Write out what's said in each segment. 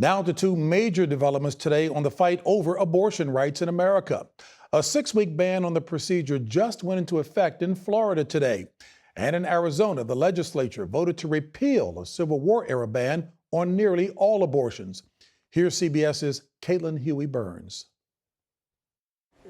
Now to two major developments today on the fight over abortion rights in America. A 6-week ban on the procedure just went into effect in Florida today. And in Arizona, the legislature voted to repeal a Civil War-era ban on nearly all abortions. Here's CBS's Caitlin Huey-Burns.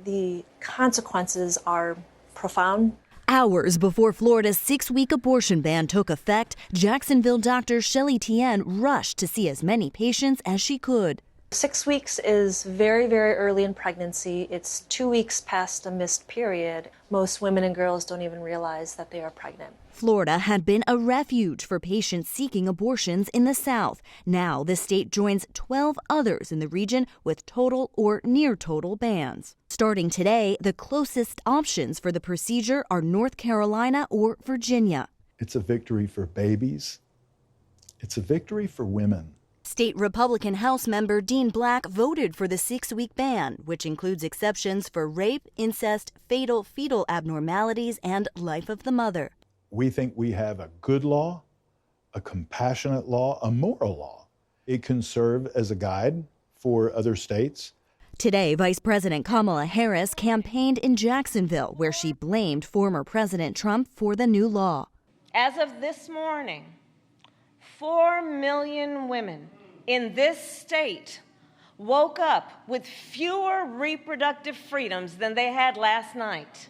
The consequences are profound. Hours before Florida's 6-week abortion ban took effect, Jacksonville doctor Shelley Tien rushed to see as many patients as she could. 6 weeks is very, very early in pregnancy. It's 2 weeks past a missed period. Most women and girls don't even realize that they are pregnant. Florida had been a refuge for patients seeking abortions in the South. Now the state joins 12 others in the region with total or near total bans. Starting today, the closest options for the procedure are North Carolina or Virginia. It's a victory for babies. It's a victory for women. State Republican House member Dean Black voted for the 6-week ban, which includes exceptions for rape, incest, fatal fetal abnormalities, and life of the mother. We think we have a good law, a compassionate law, a moral law. It can serve as a guide for other states. Today, Vice President Kamala Harris campaigned in Jacksonville, where she blamed former President Trump for the new law. As of this morning, 4 million women in this state woke up with fewer reproductive freedoms than they had last night.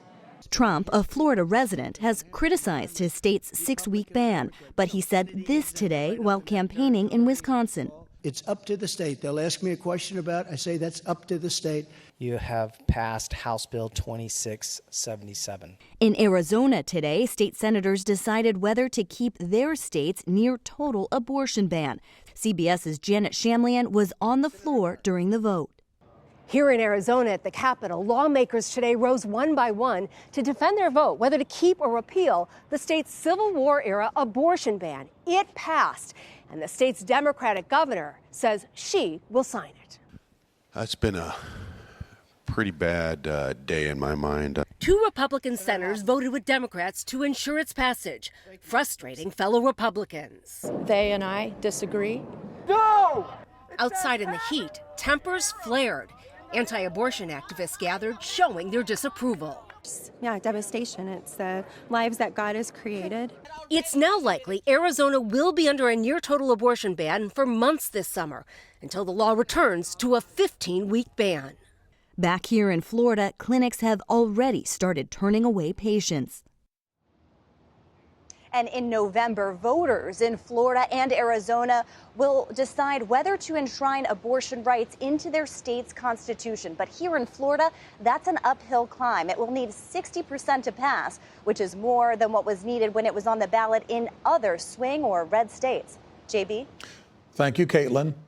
Trump, a Florida resident, has criticized his state's 6-week ban, but he said this today while campaigning in Wisconsin. It's up to the state. They'll ask me a question about it. I say that's up to the state. You have passed House Bill 2677. In Arizona today, state senators decided whether to keep their state's near-total abortion ban. CBS's Janet Shamlian was on the floor during the vote. Here in Arizona at the Capitol, lawmakers today rose one by one to defend their vote whether to keep or repeal the state's Civil War-era abortion ban. It passed, and the state's Democratic governor says she will sign it. It's been a pretty bad day in my mind. 2 Republican senators voted with Democrats to ensure its passage, frustrating fellow Republicans. They and I disagree. No! Outside in the heat, tempers flared. Anti-abortion activists gathered, showing their disapproval. Yeah, devastation. It's the lives that God has created. It's now likely Arizona will be under a near-total abortion ban for months this summer, until the law returns to a 15-week ban. Back here in Florida, clinics have already started turning away patients. And in November, voters in Florida and Arizona will decide whether to enshrine abortion rights into their state's constitution. But here in Florida, that's an uphill climb. It will need 60% to pass, which is more than what was needed when it was on the ballot in other swing or red states. JB? Thank you, Caitlin.